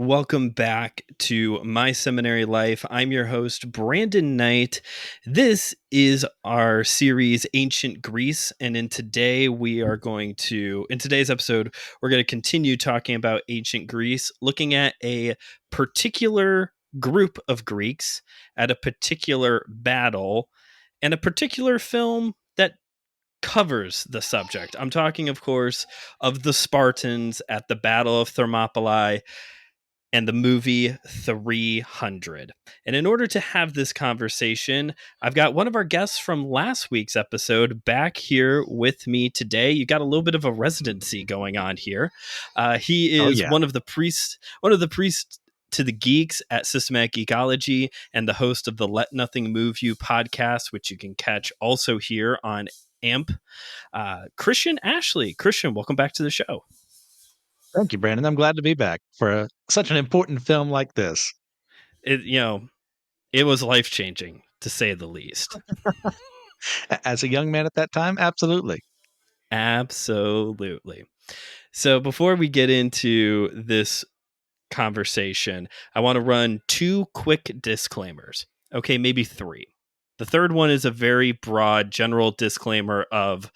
Welcome back to My Seminary Life. I'm your host, Brandon Knight. This is our series, Ancient Greece. And in today's episode, we're going to continue talking about ancient Greece, looking at a particular group of Greeks at a particular battle and a particular film that covers the subject. I'm talking, of course, of the Spartans at the Battle of Thermopylae and the movie 300. And in order to have this conversation, I've got one of our guests from last week's episode back here with me today. You got a little bit of a residency going on here. He Oh is yeah. one of the priests to the geeks at Systematic Geekology and the host of the Let Nothing Move You podcast, which you can catch also here on AMP. Christian Ashley. Christian, welcome back to the show. Thank you, Brandon. I'm glad to be back for such an important film like this. It was life changing, to say the least. As a young man at that time, absolutely. Absolutely. So before we get into this conversation, I want to run two quick disclaimers. Okay, maybe three. The third one is a very broad general disclaimer of,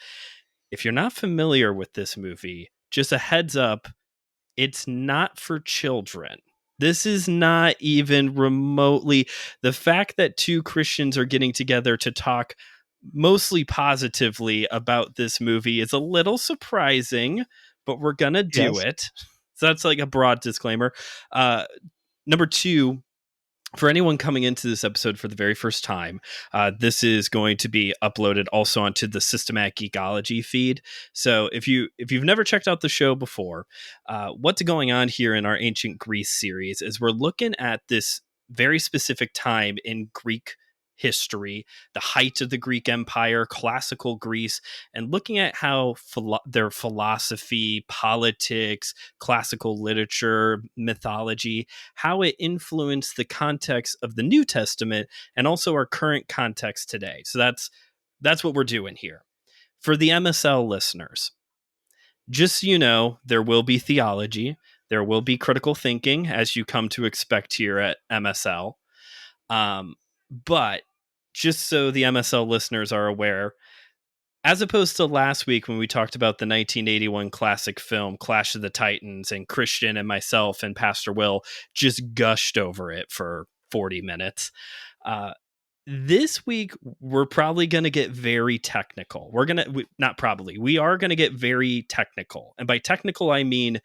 if you're not familiar with this movie, just a heads up, it's not for children. This is not even remotely the fact that two Christians are getting together to talk mostly positively about this movie is a little surprising, but we're going to do Yes. it. So that's like a broad disclaimer. Number two, for anyone coming into this episode for the very first time, this is going to be uploaded also onto the Systematic Geekology feed. So if you've never checked out the show before, what's going on here in our Ancient Greece series is we're looking at this very specific time in Greek history, the height of the Greek Empire, classical Greece, and looking at how their philosophy, politics, classical literature, mythology, how it influenced the context of the New Testament and also our current context today. So that's what we're doing here. For the MSL listeners, just so you know, there will be theology, there will be critical thinking, as you come to expect here at MSL. But just so the MSL listeners are aware, as opposed to last week when we talked about the 1981 classic film Clash of the Titans and Christian and myself and Pastor Will just gushed over it for 40 minutes. This week, we're probably going to get very technical. Not probably, we are going to get very technical. And by technical, I mean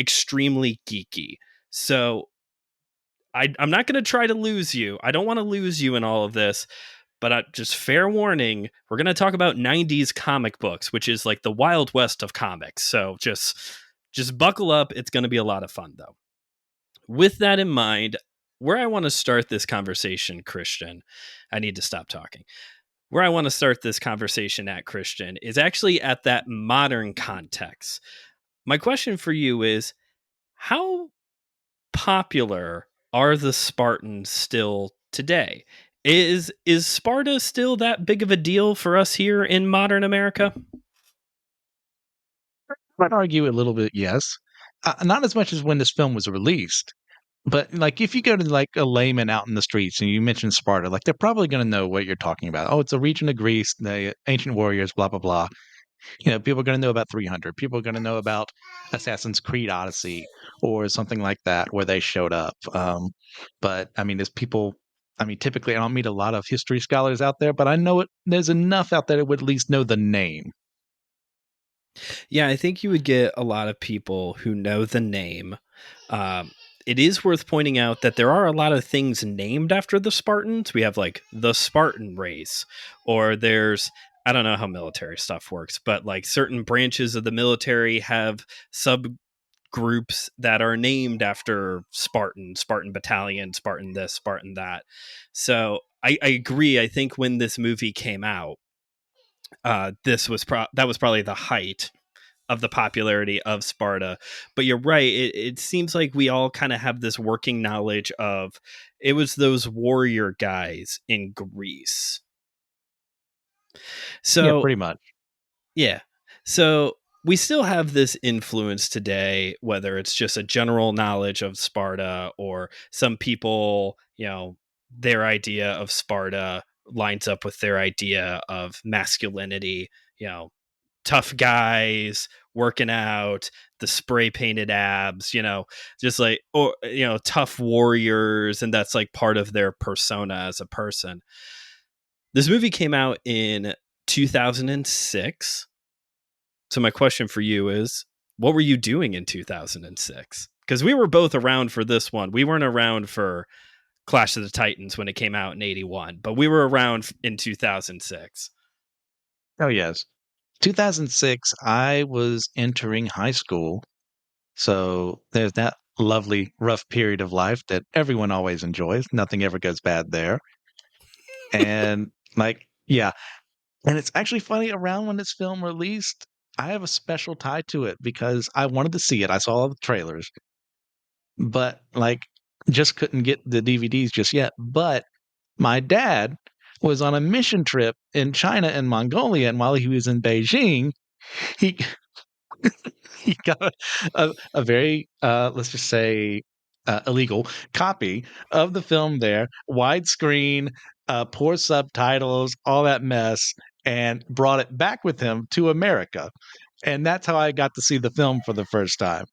extremely geeky. So I'm not going to try to lose you. I don't want to lose you in all of this. But just fair warning, we're going to talk about 90s comic books, which is like the Wild West of comics. So just buckle up. It's going to be a lot of fun, though. With that in mind, where I want to start this conversation, Christian, I need to stop talking. Where I want to start this conversation at, Christian, is actually at that modern context. My question for you is, how popular are the Spartans still today? Is Sparta still that big of a deal for us here in modern America? I'd argue a little bit, yes. Not as much as when this film was released, but like if you go to like a layman out in the streets and you mention Sparta, like they're probably going to know what you're talking about. Oh, it's a region of Greece, the ancient warriors, blah blah blah. People are going to know about 300. People are going to know about Assassin's Creed Odyssey or something like that where they showed up. But I mean, typically I don't meet a lot of history scholars out there, but I know there's enough out there that would at least know the name. Yeah, I think you would get a lot of people who know the name. Um, it is worth pointing out that there are a lot of things named after the Spartans. We have like the Spartan race, or there's, I don't know how military stuff works, but like certain branches of the military have subgroups that are named after Spartan battalion, Spartan this, Spartan that. So I agree. I think when this movie came out, that was probably the height of the popularity of Sparta. But you're right. It seems like we all kind of have this working knowledge of it was those warrior guys in Greece. Yeah, So, pretty much. yeah. So we still have this influence today, whether it's just a general knowledge of Sparta or some people, their idea of Sparta lines up with their idea of masculinity, tough guys working out, the spray painted abs, just like, or, tough warriors. And that's like part of their persona as a person. This movie came out in 2006. So my question for you is, what were you doing in 2006? Because we were both around for this one. We weren't around for Clash of the Titans when it came out in 81, but we were around in 2006. Oh, yes. 2006, I was entering high school. So there's that lovely, rough period of life that everyone always enjoys. Nothing ever goes bad there. And like, yeah. And it's actually funny, around when this film released, I have a special tie to it because I wanted to see it. I saw all the trailers, but like, just couldn't get the DVDs just yet. But my dad was on a mission trip in China and Mongolia. And while he was in Beijing, he he got a very, let's just say, illegal copy of the film there, widescreen, poor subtitles, all that mess, and brought it back with him to America. And that's how I got to see the film for the first time.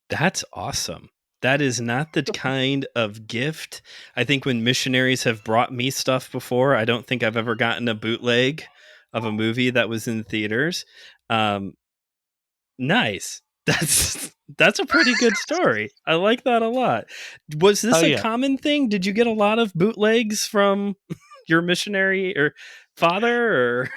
That's awesome. That is not the kind of gift. I think when missionaries have brought me stuff before, I don't think I've ever gotten a bootleg of a movie that was in theaters. Um, Nice. That's a pretty good story. I like that a lot. Was Oh, this a yeah. common thing? Did you get a lot of bootlegs from your missionary or father or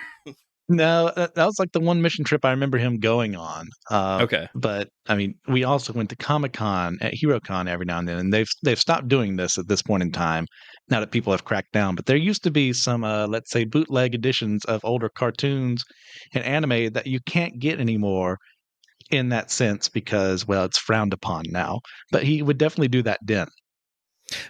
No, that was like the one mission trip I remember him going on. Okay. But I mean, we also went to Comic-Con at HeroCon every now and then, and they've stopped doing this at this point in time, now that people have cracked down. But there used to be some, let's say, bootleg editions of older cartoons and anime that you can't get anymore in that sense because, well, it's frowned upon now. But he would definitely do that then.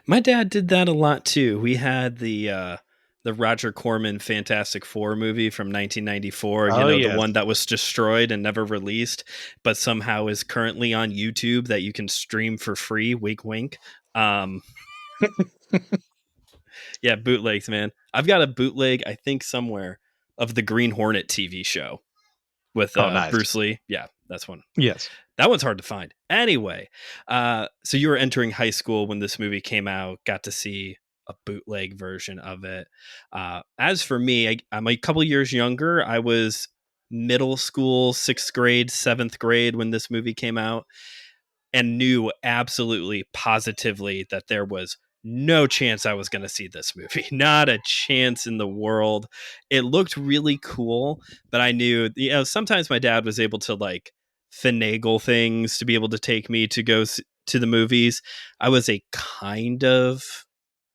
My dad did that a lot too. We had the Roger Corman Fantastic Four movie from 1994, Oh, the yes. one that was destroyed and never released, but somehow is currently on YouTube that you can stream for free. Wink, wink. Um, Yeah, bootlegs, man. I've got a bootleg, I think, somewhere of the Green Hornet TV show with Oh, nice. Bruce Lee. Yeah, that's one. Yes. That one's hard to find. Anyway, so you were entering high school when this movie came out, got to see a bootleg version of it. As for me, I'm a couple years younger. I was middle school, 6th grade, 7th grade when this movie came out, and knew absolutely positively that there was no chance I was going to see this movie. Not a chance in the world. It looked really cool, but I knew, sometimes my dad was able to like finagle things to be able to take me to go to the movies. I was a kind of,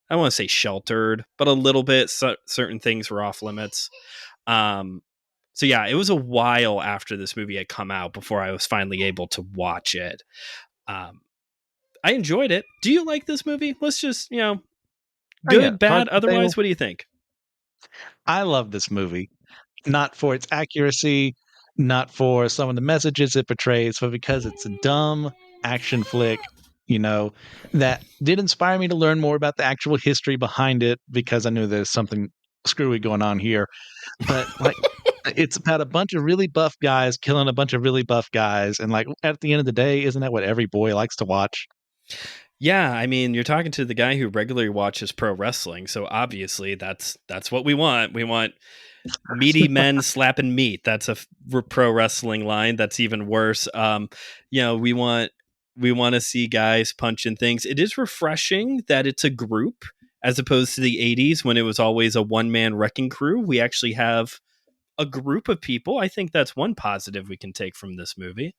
I don't want to say sheltered, but a little bit, certain things were off limits. Um, so yeah, it was a while after this movie had come out before I was finally able to watch it. Um, I enjoyed it. Do you like this movie? Let's just, Oh, yeah. good, bad, Hard to fail. otherwise, what do you think? I love this movie. Not for its accuracy, not for some of the messages it portrays, but because it's a dumb action flick, you know, that did inspire me to learn more about the actual history behind it because I knew there's something screwy going on here. But like, it's about a bunch of really buff guys killing a bunch of really buff guys. And like, at the end of the day, isn't that what every boy likes to watch? Yeah, I mean, you're talking to the guy who regularly watches pro wrestling, so obviously that's what we want. We want meaty men slapping meat. That's a pro wrestling line. That's even worse. We want to see guys punching things. It is refreshing that it's a group as opposed to the 80s when it was always a one man wrecking crew. We actually have a group of people. I think that's one positive we can take from this movie.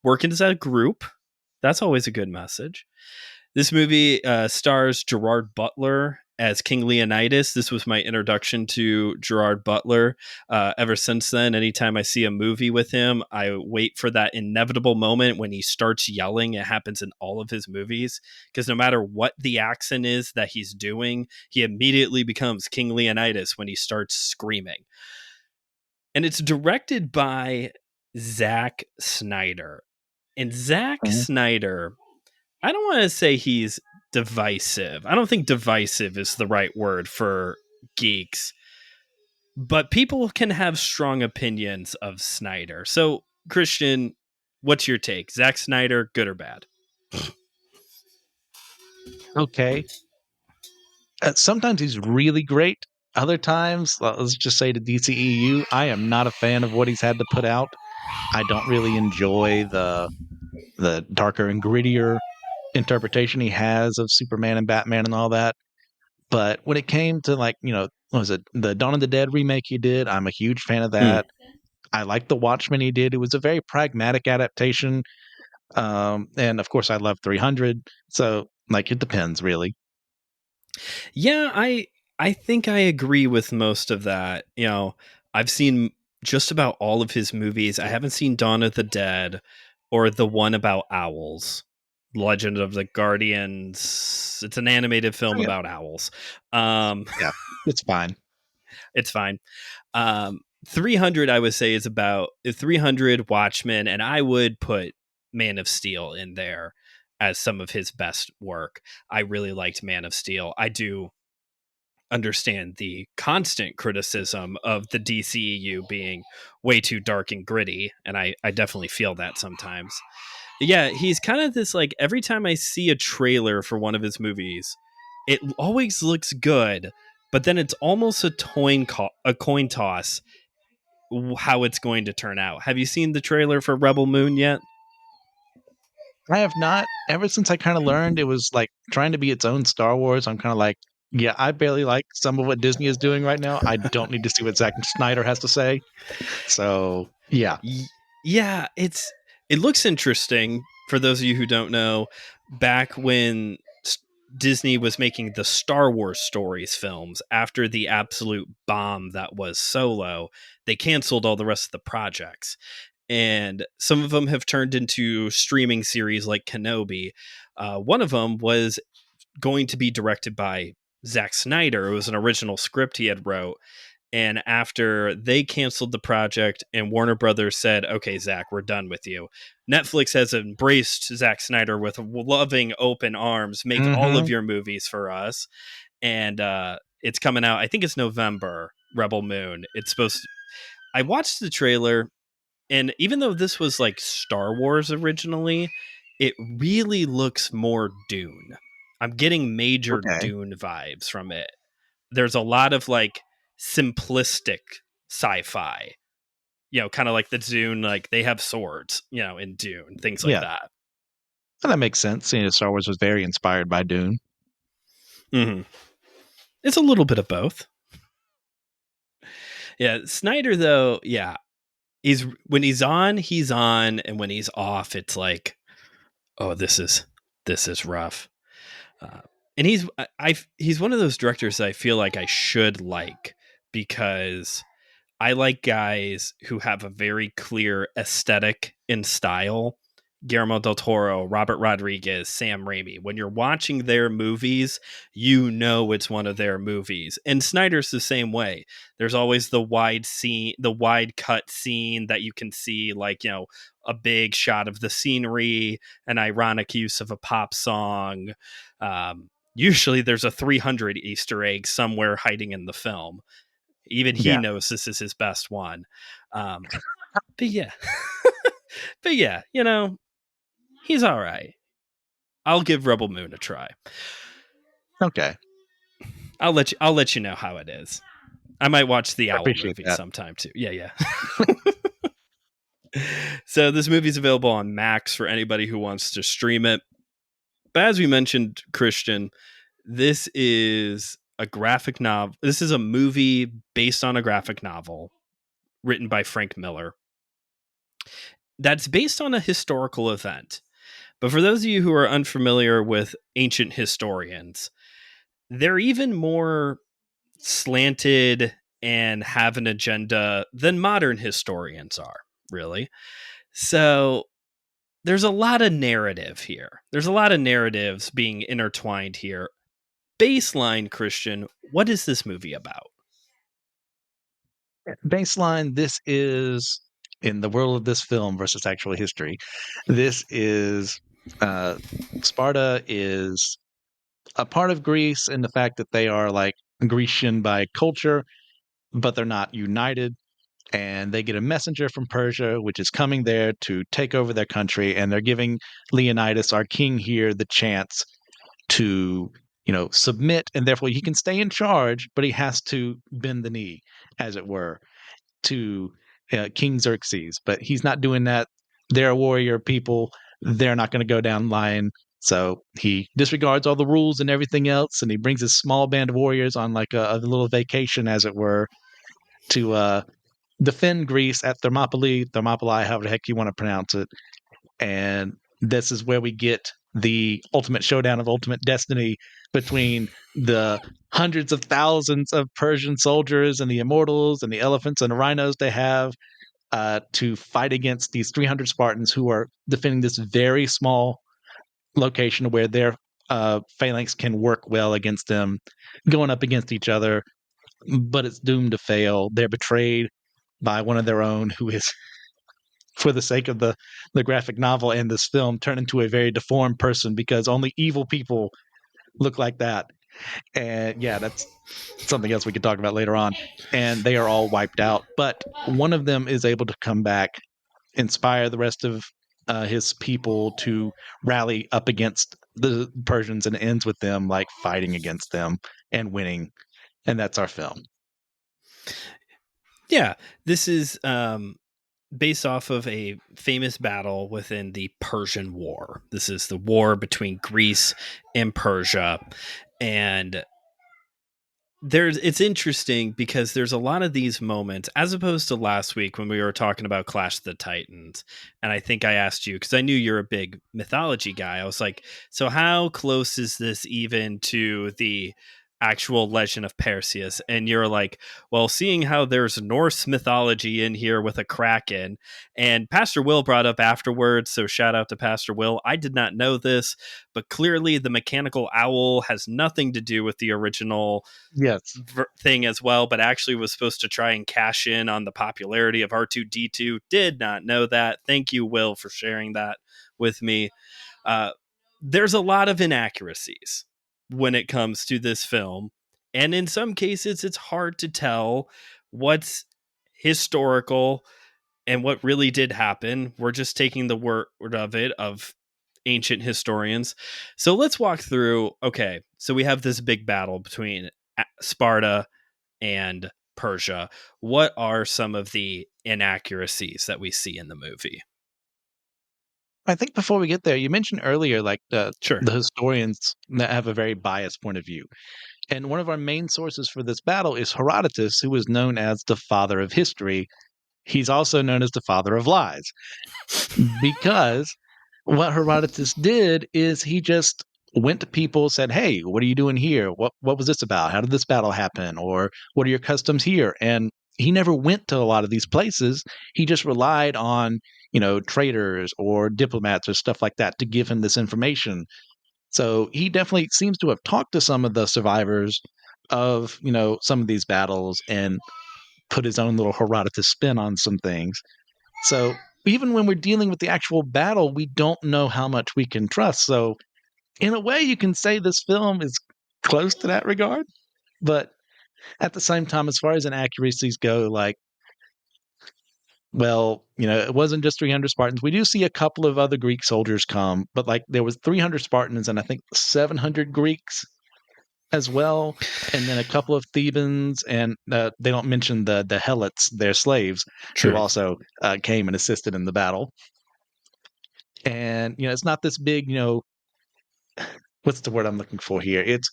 Working as a group. That's always a good message. This movie stars Gerard Butler as King Leonidas. This was my introduction to Gerard Butler. Ever since then, anytime I see a movie with him, I wait for that inevitable moment when he starts yelling. It happens in all of his movies because no matter what the accent is that he's doing, he immediately becomes King Leonidas when he starts screaming. and it's directed by Zack Snyder. And Zack Mhm. Snyder, I don't want to say he's divisive. I don't think divisive is the right word for geeks, but people can have strong opinions of Snyder. So, Christian, what's your take? Zack Snyder, good or bad? Okay. Sometimes he's really great. Other times, let's just say the DCEU, I am not a fan of what he's had to put out. I don't really enjoy the darker and grittier interpretation he has of Superman and Batman and all that. But when it came to like, what was it, the Dawn of the Dead remake he did, I'm a huge fan of Mm. that. I like the Watchmen he did. It was a very pragmatic adaptation. And of course I love 300. So like it depends really. Yeah, I think I agree with most of that. I've seen just about all of his movies. I haven't seen Dawn of the Dead or the one about owls. Legend of the Guardians. It's an animated film Yeah. about owls. Um, Yeah. It's fine. it's fine. 300 I would say is about 300 Watchmen, and I would put Man of Steel in there as some of his best work. I really liked Man of Steel. I do understand the constant criticism of the DCEU being way too dark and gritty, and I definitely feel that sometimes. Yeah, he's kind of this like every time I see a trailer for one of his movies, it always looks good, but then it's almost a coin toss how it's going to turn out. Have you seen the trailer for Rebel Moon yet? I have not. Ever since I kind of learned it was like trying to be its own Star Wars, I'm kind of like, yeah, I barely like some of what Disney is doing right now. I don't need to see what Zack Snyder has to say. So, yeah. Y- yeah, it looks interesting for those of you who don't know. Back when Disney was making the Star Wars stories films after the absolute bomb that was Solo, they canceled all the rest of the projects. And some of them have turned into streaming series like Kenobi. One of them was going to be directed by Zack Snyder. It was an original script he had wrote, and after they canceled the project and Warner Brothers said, okay, Zack, we're done with you, Netflix has embraced Zack Snyder with loving open arms. Make all of Mhm. your movies for us. And it's coming out, I think it's November, Rebel Moon. It's supposed to, I watched the trailer, and even though this was like Star Wars originally, it really looks more Dune. I'm getting major Okay. Dune vibes from it. There's a lot of like simplistic sci-fi, kind of like the Dune, like they have swords, in Dune, things like Yeah. that. And that makes sense, seeing as Star Wars was very inspired by Dune. Hmm. It's a little bit of both. Yeah, Snyder though, yeah, he's when he's on, and when he's off, it's like, oh, this is rough. Uh, and he's one of those directors that I feel like I should like, because I like guys who have a very clear aesthetic and style. Guillermo del Toro, Robert Rodriguez, Sam Raimi. When you're watching their movies, you know it's one of their movies. And Snyder's the same way. There's always the wide cut scene that you can see, like, a big shot of the scenery, an ironic use of a pop song. Usually there's a 300 Easter egg somewhere hiding in the film. Even he Yeah. knows this is his best one. Um, but yeah, but yeah, he's all right. I'll give Rebel Moon a try. Okay. I'll let you know how it is. I might watch the I Owl appreciate movie that. sometime too. Yeah, yeah. So this movie's available on Max for anybody who wants to stream it. But as we mentioned, Christian, this is a graphic novel. This is a movie based on a graphic novel written by Frank Miller. That's based on a historical event. But for those of you who are unfamiliar with ancient historians, they're even more slanted and have an agenda than modern historians are, really. So there's a lot of narrative here. There's a lot of narratives being intertwined here. Baseline, Christian, what is this movie about? Baseline, this is in the world of this film versus actual history. This is uh, Sparta is a part of Greece in the fact that they are like Grecian by culture, but they're not united. And they get a messenger from Persia, which is coming there to take over their country, and they're giving Leonidas, our king here, the chance to, submit, and therefore he can stay in charge, but he has to bend the knee, as it were, to King Xerxes. But he's not doing that. They're a warrior people. They're not going to go down lying. So he disregards all the rules and everything else, and he brings his small band of warriors on like a little vacation, as it were, to defend Greece at Thermopylae, however the heck you want to pronounce it. And this is where we get the ultimate showdown of ultimate destiny between the hundreds of thousands of Persian soldiers and the immortals and the elephants and the rhinos they have to fight against these 300 Spartans who are defending this very small location where their phalanx can work well against them, going up against each other, but it's doomed to fail. They're betrayed by one of their own who is, for the sake of the graphic novel and this film, turned into a very deformed person because only evil people look like that. And yeah, that's something else we could talk about later on. And they are all wiped out, but one of them is able to come back, inspire the rest of his people to rally up against the Persians, and it ends with them like fighting against them and winning. And that's our film. Yeah, this is based off of a famous battle within the Persian War. This is the war between Greece and Persia. And it's interesting because there's a lot of these moments as opposed to last week when we were talking about Clash of the Titans. And I think I asked you because I knew you're a big mythology guy. I was like, so how close is this even to the actual legend of Perseus? And you're like, well, seeing how there's Norse mythology in here with a kraken, and Pastor Will brought up afterwards, so shout out to Pastor Will. I did not know this, but clearly the mechanical owl has nothing to do with the original Yes. thing as well, but actually was supposed to try and cash in on the popularity of R2D2. Did not know that. Thank you, Will, for sharing that with me. Uh, there's a lot of inaccuracies when it comes to this film. And in some cases, it's hard to tell what's historical and what really did happen. We're just taking the word of it, of ancient historians. So let's walk through. Okay, so we have this big battle between Sparta and Persia. What are some of the inaccuracies that we see in the movie? I think before we get there, you mentioned earlier like Sure. the historians that have a very biased point of view. And one of our main sources for this battle is Herodotus, who is known as the father of history. He's also known as the father of lies because what Herodotus did is he just went to people, said, "Hey, what are you doing here? What was this about? How did this battle happen? Or what are your customs here?" And he never went to a lot of these places. He just relied on, traders or diplomats or stuff like that to give him this information. So he definitely seems to have talked to some of the survivors of, some of these battles and put his own little Herodotus spin on some things. So even when we're dealing with the actual battle, we don't know how much we can trust. So in a way, you can say this film is close to that regard. But at the same time, as far as inaccuracies go, like, well, it wasn't just 300 Spartans. We do see a couple of other Greek soldiers come, but like there was 300 Spartans and I think 700 Greeks as well, and then a couple of Thebans, and they don't mention the Helots, their slaves, who True. also came and assisted in the battle. And it's not this big, what's the word I'm looking for here? It's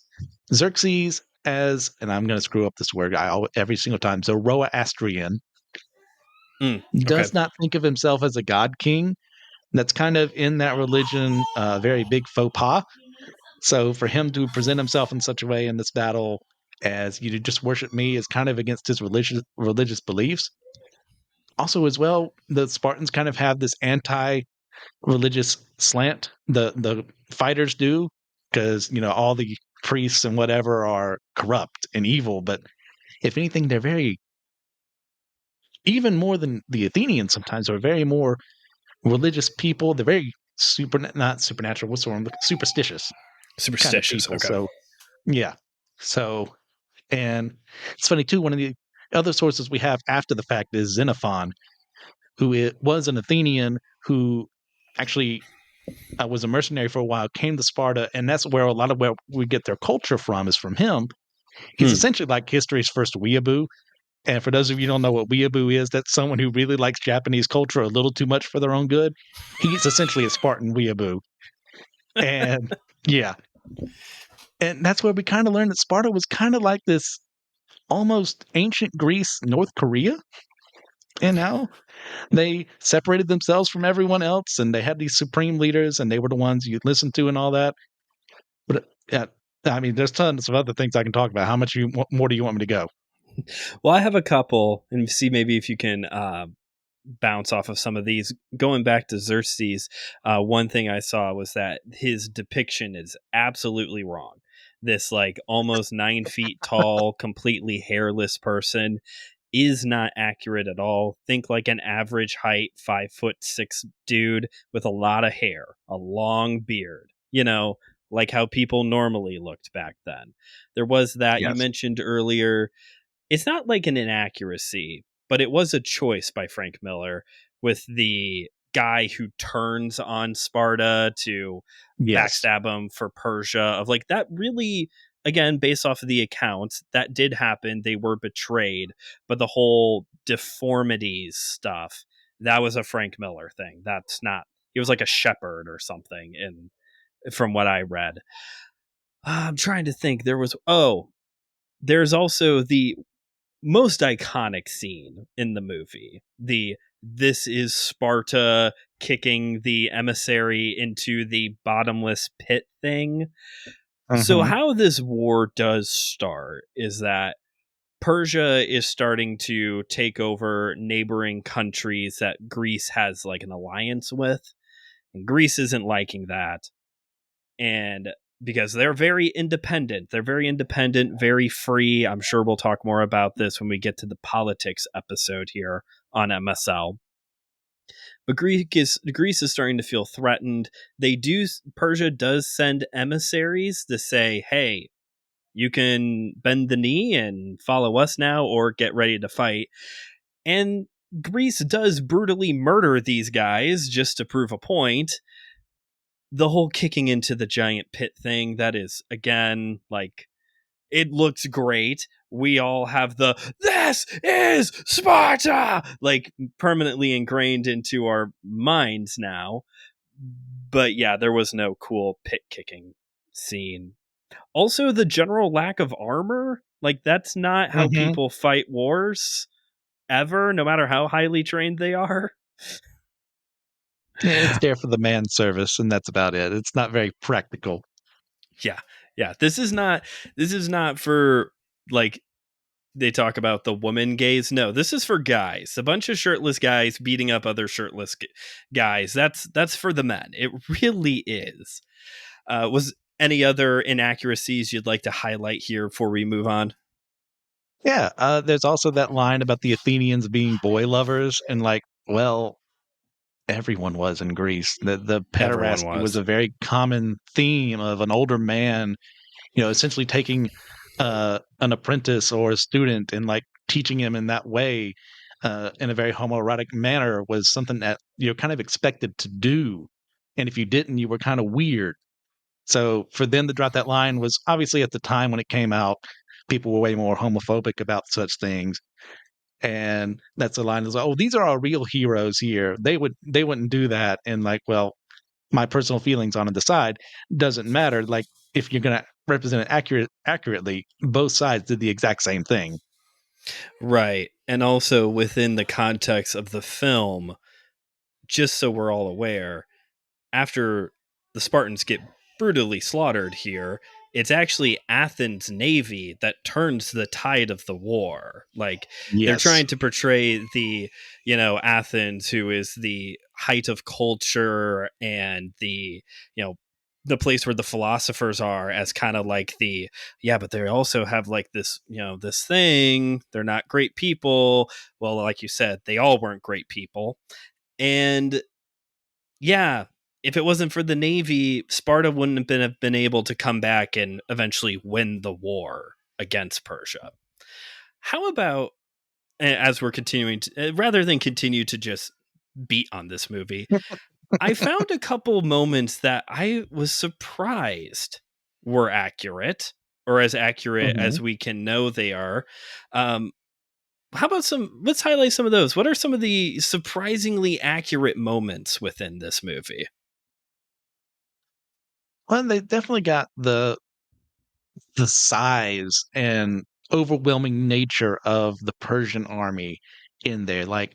Xerxes as, and I'm going to screw up this word every single time. Zoroastrian Okay. does not think of himself as a god king. That's kind of in that religion, very big faux pas. So for him to present himself in such a way in this battle as you just worship me is kind of against his religious beliefs. Also, as well, the Spartans kind of have this anti-religious slant. The fighters do, because all the priests and whatever are corrupt and evil. But if anything, they're very even more than the Athenians sometimes, are very more religious people. They're very not supernatural, what's the word? Superstitious kind of Superstitious. people. Okay. So yeah. So, and it's funny too, one of the other sources we have after the fact is Xenophon, who was an Athenian who actually was a mercenary for a while, came to Sparta, and that's where a lot of where we get their culture from is from him. He's Hmm. essentially like history's first weeaboo. And for those of you who don't know what weeaboo is, that's someone who really likes Japanese culture a little too much for their own good. He's essentially a Spartan weeaboo. And yeah. And that's where we kind of learned that Sparta was kind of like this almost ancient Greece, North Korea. And now they separated themselves from everyone else and they had these supreme leaders and they were the ones you listen to and all that. But yeah, I mean, there's tons of other things I can talk about. How much more do you want me to go? Well, I have a couple, and see maybe if you can bounce off of some of these. Going back to Xerxes, one thing I saw was that his depiction is absolutely wrong. This like almost 9 feet tall, completely hairless person is not accurate at all. Think like an average height, 5'6" dude with a lot of hair, a long beard. Like how people normally looked back then. There was that you Yes. mentioned earlier. It's not like an inaccuracy, but it was a choice by Frank Miller with the guy who turns on Sparta to Yes. backstab him for Persia. Of like that really, again, based off of the accounts, that did happen. They were betrayed, but the whole deformities stuff, that was a Frank Miller thing. That's not. He was like a shepherd or something, in from what I read. I'm trying to think. There's also the most iconic scene in the movie. This is Sparta kicking the emissary into the bottomless pit thing. So Hmm. how this war does start is that Persia is starting to take over neighboring countries that Greece has like an alliance with, and Greece isn't liking that. And because they're very independent, very free. I'm sure we'll talk more about this when we get to the politics episode here on MSL. But Greece is starting to feel threatened. Persia does send emissaries to say, "Hey, you can bend the knee and follow us now, or get ready to fight." And Greece does brutally murder these guys just to prove a point. The whole kicking into the giant pit thing, that is, again, like, it looks great. We all have "this is Sparta" like permanently ingrained into our minds now. But yeah, there was no cool pit kicking scene. Also, the general lack of armor, like, that's not how Hmm. people fight wars ever, no matter how highly trained they are. It's there for the man service, and that's about it. It's not very practical. Yeah. Yeah, this is not for, like, they talk about the woman gaze. No, this is for guys. A bunch of shirtless guys beating up other shirtless guys. That's for the men. It really is. Was any other inaccuracies you'd like to highlight here before we move on? Yeah, there's also that line about the Athenians being boy lovers, and like, well, everyone was in Greece. The Everyone pederasty was was. a very common theme of an older man, essentially taking an apprentice or a student and like teaching him in that way, in a very homoerotic manner was something that you're kind of expected to do. And if you didn't, you were kind of weird. So for them to drop that line was obviously at the time when it came out, people were way more homophobic about such things. And that's a line that's like, oh, these are our real heroes here. They wouldn't do that. And like, well, my personal feelings on the side doesn't matter. Like if you're gonna represent it accurately, both sides did the exact same thing. Right. And also within the context of the film, just so we're all aware, after the Spartans get brutally slaughtered here, it's actually Athens' navy that turns the tide of the war. Like, they're Yes. trying to portray Athens, who is the height of culture and the, you know, the place where the philosophers are as kind of like the, yeah, but they also have like this, this thing, they're not great people. Well, like you said, they all weren't great people. And yeah, if it wasn't for the Navy, Sparta wouldn't have been able to come back and eventually win the war against Persia. How about, as we're continuing to, rather than continue to just beat on this movie, I found a couple moments that I was surprised were accurate, or as accurate Mhm. as we can know they are. Um, how about let's highlight some of those. What are some of the surprisingly accurate moments within this movie? Well, they definitely got the size and overwhelming nature of the Persian army in there. Like,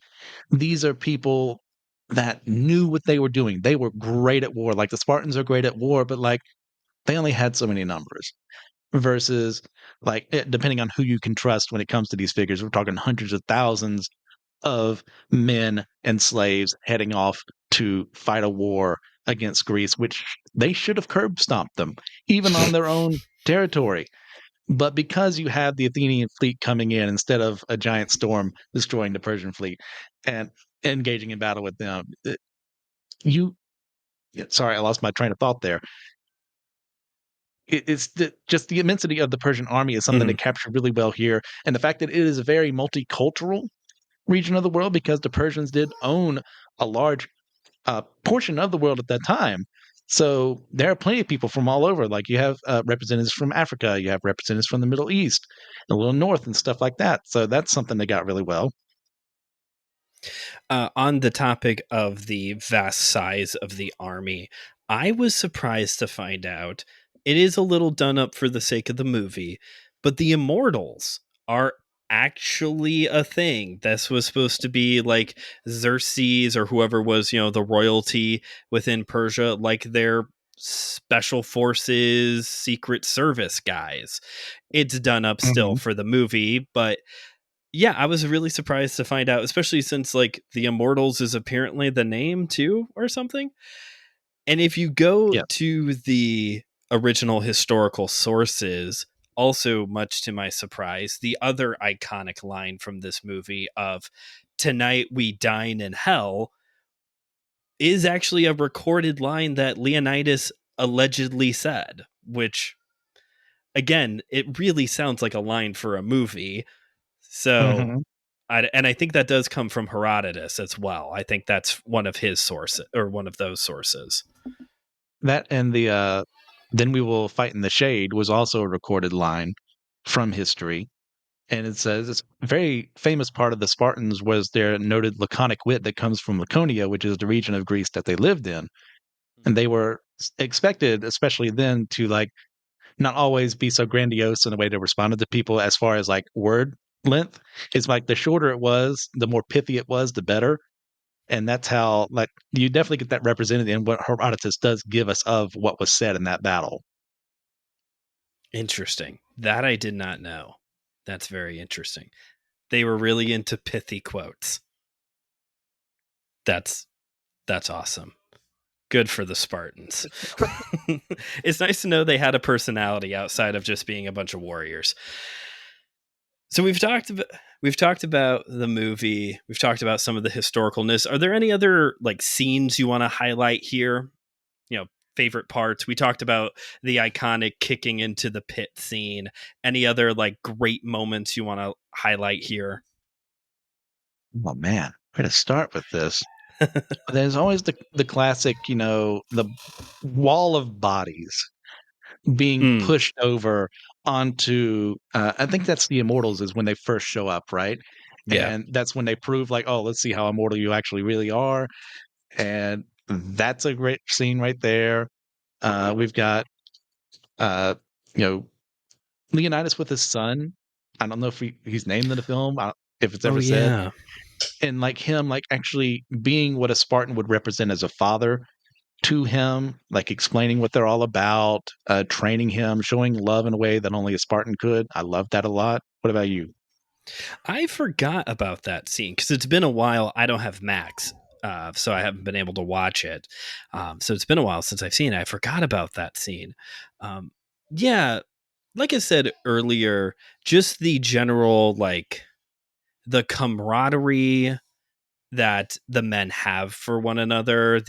these are people that knew what they were doing. They were great at war. Like, the Spartans are great at war, but, like, they only had so many numbers versus, like, depending on who you can trust when it comes to these figures, we're talking hundreds of thousands of men and slaves heading off to fight a war against Greece, which they should have curb stomped them, even on their own territory. But because you have the Athenian fleet coming in instead of a giant storm destroying the Persian fleet and engaging in battle with them, you sorry, I lost my train of thought there. It's just the immensity of the Persian army is something they Mhm. captured really well here, and the fact that it is a very multicultural region of the world because the Persians did own a large portion of the world at that time. So there are plenty of people from all over. Like, you have representatives from Africa, you have representatives from the Middle East, a little north, and stuff like that. So that's something they got really well. On the topic of the vast size of the army, I was surprised to find out it is a little done up for the sake of the movie, but the immortals are actually a thing. This was supposed to be like Xerxes or whoever was, the royalty within Persia, like their special forces, secret service guys. It's done up still Mhm. for the movie, but yeah, I was really surprised to find out, especially since like the Immortals is apparently the name too, or something. And if you go Yeah. to the original historical sources, also much to my surprise, the other iconic line from this movie of "Tonight we dine in hell" is actually a recorded line that Leonidas allegedly said, which again, it really sounds like a line for a movie. So Mhm. and I think that does come from Herodotus as well. I think that's one of his sources or one of those sources. That and the "Then we will fight in the shade" was also a recorded line from history. And it says it's a very famous part of the Spartans was their noted laconic wit that comes from Laconia, which is the region of Greece that they lived in. And they were expected, especially then, to like not always be so grandiose in the way they responded to people as far as like word length. It's like the shorter it was, the more pithy it was, the better. And that's how like you definitely get that represented in what Herodotus does give us of what was said in that battle. Interesting. That I did not know. That's very interesting. They were really into pithy quotes. That's that's awesome. Good for the Spartans. It's nice to know they had a personality outside of just being a bunch of warriors. So we've talked about the movie. We've talked about some of the historicalness. Are there any other like scenes you want to highlight here? You know, favorite parts. We talked about the iconic kicking into the pit scene. Any other like great moments you want to highlight here? Oh man, where to start with this? There's always the classic, the wall of bodies being Mm, pushed over onto I think that's the Immortals is when they first show up, right? yeah. And that's when they prove like, "Oh, let's see how immortal you actually really are." And that's a great scene right there. We've got uh, you know, Leonidas with his son. I don't know if he's named in the film, if it's Oh ever said, yeah. and like him, like actually being what a Spartan would represent as a father to him, like explaining what they're all about, training him, showing love in a way that only a Spartan could. I love that a lot. What about you? I forgot about that scene because it's been a while. I don't have Max. so I haven't been able to watch it. So it's been a while since I've seen it. I forgot about that scene. Um, yeah, like I said earlier, just the general, like, the camaraderie that the men have for one another.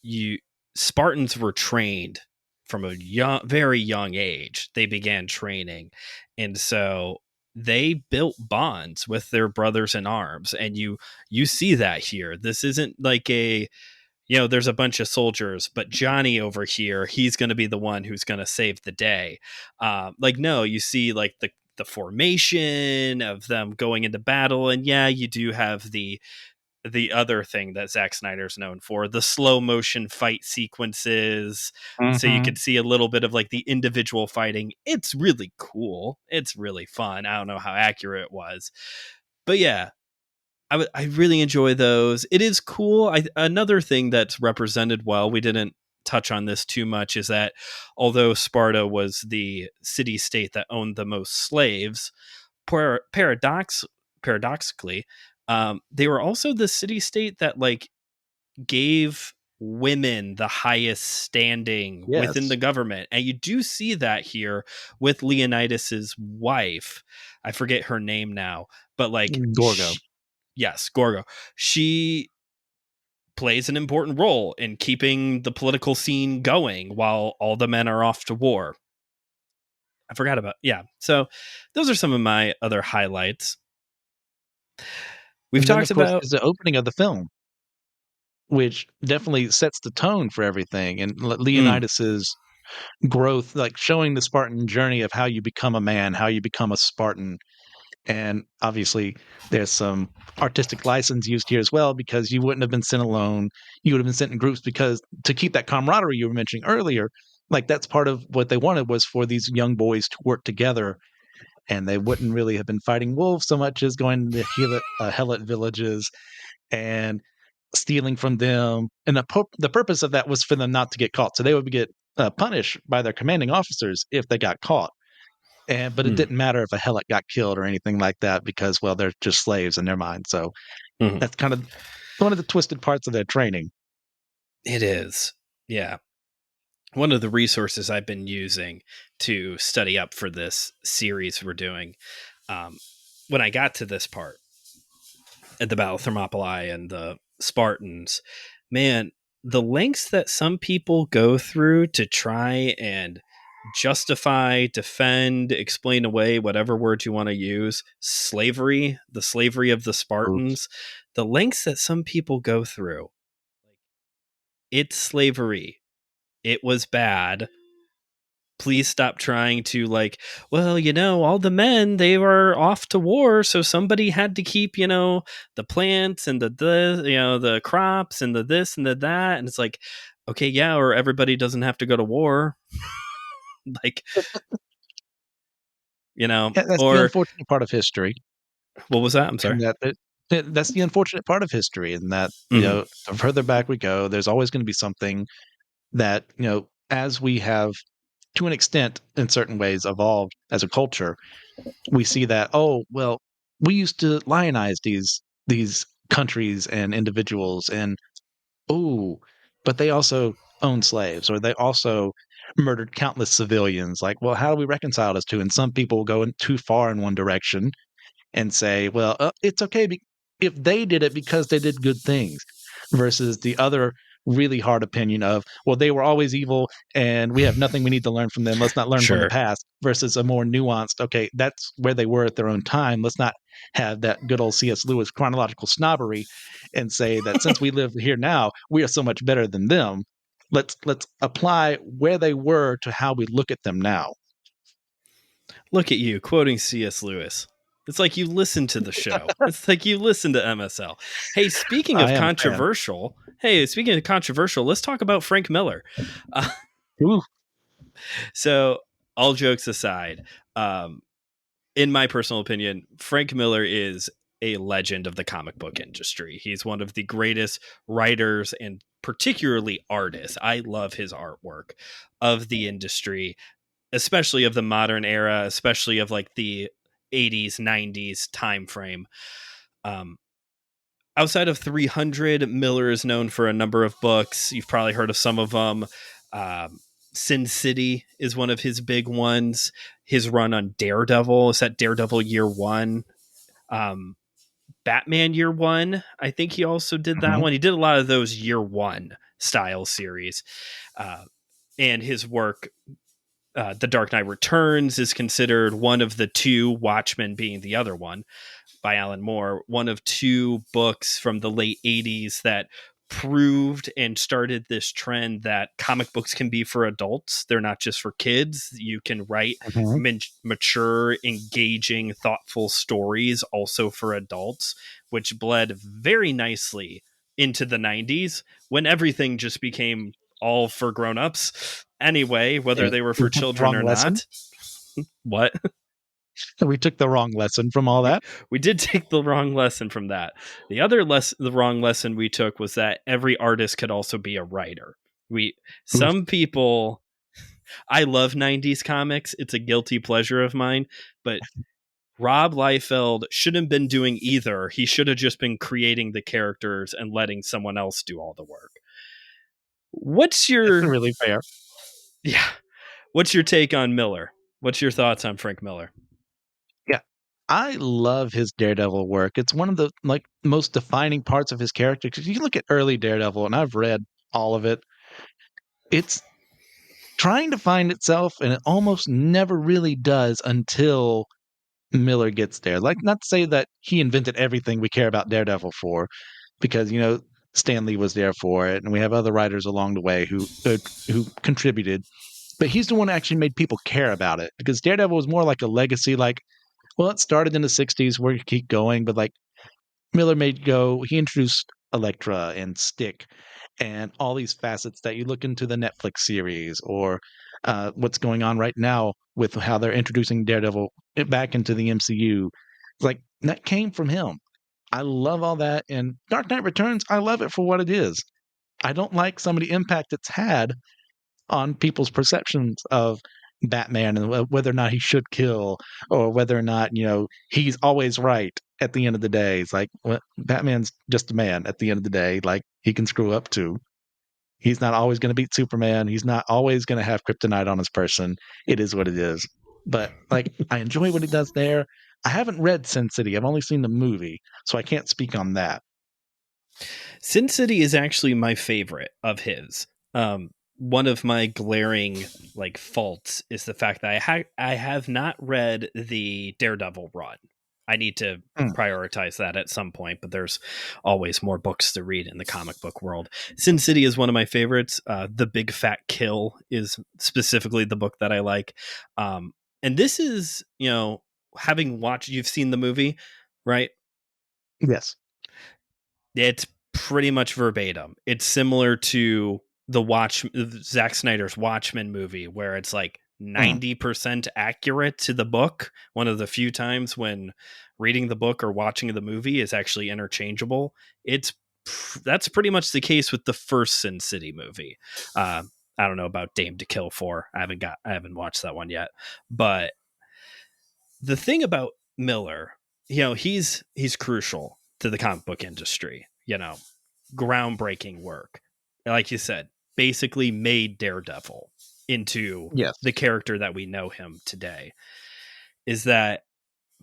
You Spartans were trained from a very young age. They began training, and so they built bonds with their brothers in arms. And you see that here. This isn't like there's a bunch of soldiers, but Johnny over here, he's going to be the one who's going to save the day. Like, no, you see like the formation of them going into battle, and yeah, you do have the other thing that Zack Snyder's known for, the slow motion fight sequences. So you Hmm. could see a little bit of like the individual fighting. It's really cool. It's really fun. I don't know how accurate it was, but yeah, I really enjoy those. It is cool. Another thing that's represented well, we didn't touch on this too much, is that although Sparta was the city state that owned the most slaves, paradoxically, they were also the city state that like gave women the highest standing within the Yes, government. And you do see that here with Leonidas's wife. I forget her name now, but like Gorgo. yes, Gorgo. She plays an important role in keeping the political scene going while all the men are off to war. I forgot about, yeah. So those are some of my other highlights. We've And then, talked of course, about, is the opening of the film, which definitely sets the tone for everything. And mm, Leonidas's growth, like showing the Spartan journey of how you become a man, how you become a Spartan. And obviously, there's some artistic license used here as well, because you wouldn't have been sent alone. You would have been sent in groups because to keep that camaraderie you were mentioning earlier, like that's part of what they wanted was for these young boys to work together, and they wouldn't really have been fighting wolves so much as going to Helot villages and stealing from them. And the purpose of that was for them not to get caught. So they would get punished by their commanding officers if they got caught. But it mm, didn't matter if a helot got killed or anything like that because, well, they're just slaves in their mind. So mhm. that's kind of one of the twisted parts of their training. It is. Yeah. One of the resources I've been using to study up for this series we're doing, um, when I got to this part at the Battle of Thermopylae and the Spartans, man, the lengths that some people go through to try and justify, defend, explain away, whatever word you want to use, slavery, the slavery of the Oops. Spartans, the lengths that some people go through. It's slavery. It was bad. Please stop trying to, like, well, all the men, they were off to war, so somebody had to keep, the plants and the crops and the this and the that. And it's like, okay, yeah, or everybody doesn't have to go to war. Like, Yeah, that's the or unfortunate part of history. what was that? I'm sorry. And that's the unfortunate part of history. And that, Hmm. the further back we go, there's always going to be something that, as we have to an extent in certain ways evolved as a culture, we see that, oh, well, we used to lionize these countries and individuals, and oh, but they also owned slaves, or they also murdered countless civilians. Like, well, how do we reconcile those two? And some people go too far in one direction and say, well, it's okay if they did it because they did good things, versus the other really hard opinion of, well, they were always evil and we have nothing we need to learn from them. Let's not learn from the Sure. past, versus a more nuanced, okay, that's where they were at their own time. Let's not have that good old C.S. Lewis chronological snobbery and say that since we live here now, we are so much better than them. Let's apply where they were to how we look at them now. Look at you quoting C.S. Lewis. It's like you listen to the show. It's like you listen to MSL. Hey, speaking I of am a fan. controversial, let's talk about Frank Miller. Uh, Ooh, so, all jokes aside, um, in my personal opinion, Frank Miller is a legend of the comic book industry. He's one of the greatest writers and particularly artists. I love his artwork of the industry, especially of the modern era, especially of like the 80s, 90s time frame. Um, outside of 300, Miller is known for a number of books. You've probably heard of some of them. Um, Sin City is one of his big ones. His run on Daredevil is that Daredevil Year One. Um, Batman Year One. I think he also did that Mhm. one. He did a lot of those Year One style series. Uh, and his work, The Dark Knight Returns, is considered one of the two, Watchmen being the other one, by Alan Moore, one of two books from the late 80s that proved and started this trend that comic books can be for adults. They're not just for kids. You can write Mhm. mature, engaging, thoughtful stories also for adults, which bled very nicely into the 90s when everything just became all for grown-ups anyway, whether Yeah, they were we for took the children wrong or lesson. not. What? We took the wrong lesson from all that. We did take the wrong lesson from that. The wrong lesson we took was that every artist could also be a writer. We Oof. some people I love 90s comics. It's a guilty pleasure of mine, but Rob Liefeld shouldn't have been doing either. He should have just been creating the characters and letting someone else do all the work. What's That's your really fair. yeah, what's your take on Miller? What's your thoughts on Frank Miller? Yeah. I love his Daredevil work. It's one of the, like, most defining parts of his character, because you look at early Daredevil, and I've read all of it, it's trying to find itself, and it almost never really does until Miller gets there. Like, not to say that he invented everything we care about Daredevil for, because, Stan Lee was there for it, and we have other writers along the way who contributed, but he's the one who actually made people care about it, because Daredevil was more like a legacy, like, well, it started in the '60s, we're gonna keep going, but, like, he introduced Elektra and Stick and all these facets that you look into the Netflix series, or what's going on right now with how they're introducing Daredevil back into the MCU. Like, that came from him. I love all that. And Dark Knight Returns, I love it for what it is. I don't like some of the impact it's had on people's perceptions of Batman, and whether or not he should kill, or whether or not, he's always right at the end of the day. It's like, well, Batman's just a man at the end of the day. Like, he can screw up too. He's not always going to beat Superman. He's not always going to have kryptonite on his person. It is what it is. But, like, I enjoy what he does there. I haven't read Sin City. I've only seen the movie, so I can't speak on that. Sin City is actually my favorite of his. One of my glaring faults is the fact that I have not read the Daredevil run. I need to Mm, prioritize that at some point, but there's always more books to read in the comic book world. Sin City is one of my favorites. The Big Fat Kill is specifically the book that I like. And this is, having watched, you've seen the movie, right? yes. It's pretty much verbatim. It's similar to Zack Snyder's Watchmen movie, where it's like Mm, 90% accurate to the book. One of the few times when reading the book or watching the movie is actually interchangeable. That's pretty much the case with the first Sin City movie. Uh, I don't know about Dame to Kill for. I haven't watched that one yet. But the thing about Miller, he's crucial to the comic book industry. Groundbreaking work. Like you said, basically made Daredevil into yes. the character that we know him today. Is that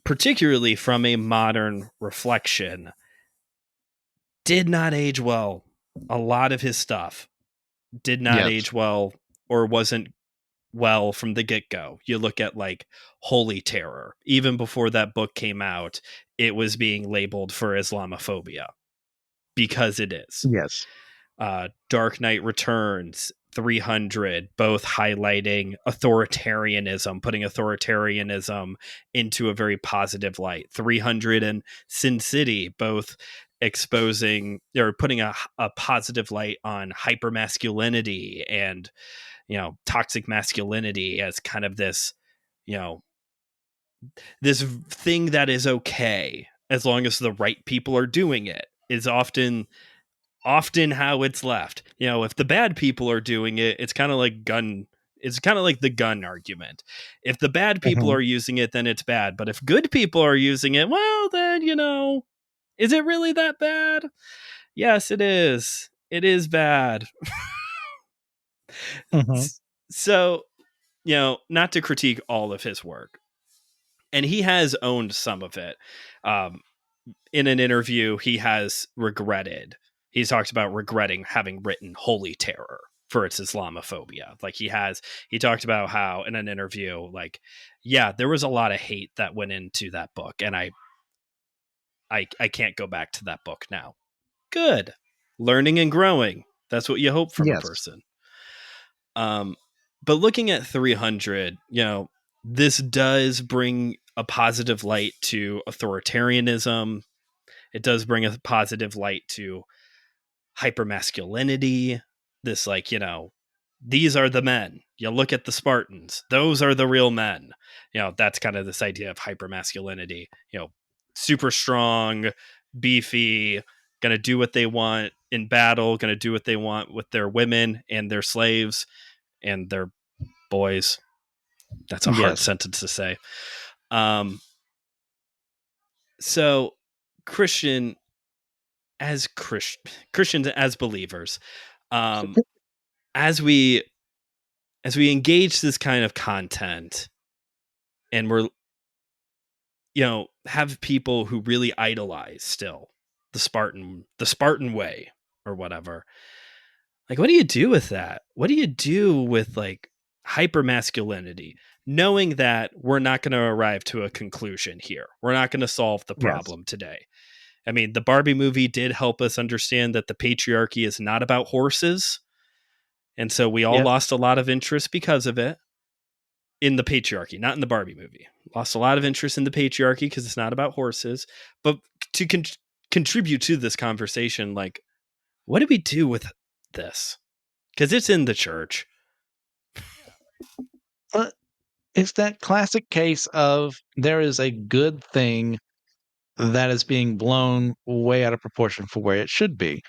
particularly from a modern reflection, did not age well. A lot of his stuff did not Yes. age well or wasn't well from the get go. You look at Holy Terror, even before that book came out, it was being labeled for Islamophobia because it is. Yes. Dark Knight Returns, 300, both highlighting authoritarianism, putting authoritarianism into a very positive light. 300 and Sin City, both exposing or putting a positive light on hypermasculinity and toxic masculinity as kind of you know this thing that is okay as long as the right people are doing it, is often how it's left. If the bad people are doing it, it's kind of like the gun argument. If the bad people Mhm. are using it, then it's bad. But if good people are using it, well, then Is it really that bad? Yes, it is. It is bad. Hmm. So, not to critique all of his work, and he has owned some of it. Um, in an interview, he has regretted. He's talked about regretting having written Holy Terror for its Islamophobia. Like he talked about how in an interview, like, yeah, there was a lot of hate that went into that book, and I can't go back to that book now. Good, learning and growing. That's what you hope from a Yes. person. Um, but looking at 300, this does bring a positive light to authoritarianism. It does bring a positive light to hypermasculinity. This, like, these are the men. You look at the Spartans; those are the real men. That's kind of this idea of hypermasculinity. Super strong, beefy, gonna do what they want in battle, gonna do what they want with their women and their slaves and their boys. That's a hard Yes. sentence to say. Um, so Christian Christians as believers, um, as we engage this kind of content, and we're have people who really idolize still the Spartan way or whatever. Like, what do you do with that? What do you do with, like, hyper masculinity, knowing that we're not going to arrive to a conclusion here? We're not going to solve the Yes. problem today. I mean, the Barbie movie did help us understand that the patriarchy is not about horses. And so we all Yes. lost a lot of interest because of it in the patriarchy, not in the Barbie movie. Lost a lot of interest in the patriarchy because it's not about horses. But to contribute to this conversation, like, what do we do with this? Because it's in the church. But it's that classic case of there is a good thing that is being blown way out of proportion for where it should be.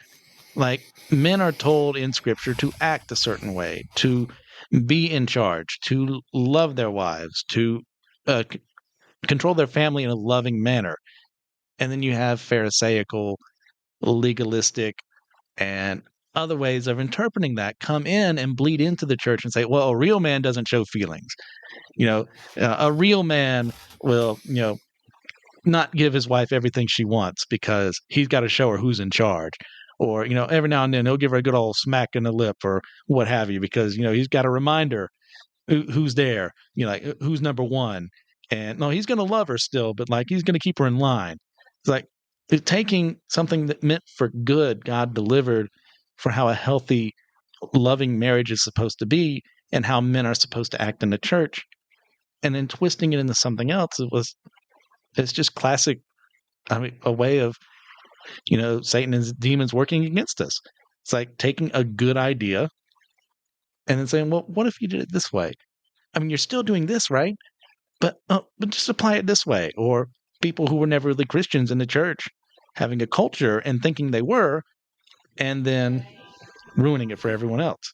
Like, men are told in scripture to act a certain way, to be in charge, to love their wives, to control their family in a loving manner. And then you have Pharisaical, legalistic, and other ways of interpreting that come in and bleed into the church and say, well, a real man doesn't show feelings. You know, a real man will, not give his wife everything she wants because he's got to show her who's in charge. Or, every now and then he'll give her a good old smack in the lip or what have you, because, he's got to remind her who's there, like who's number one. And no, he's going to love her still, but like he's going to keep her in line. It's like taking something that meant for good, God delivered for how a healthy, loving marriage is supposed to be and how men are supposed to act in the church, and then twisting it into something else. It's just classic. I mean, a way of, Satan and his demons working against us. It's like taking a good idea and then saying, well, what if you did it this way? I mean, you're still doing this, right? But just apply it this way. Or people who were never really Christians in the church having a culture and thinking they were, and then ruining it for everyone else.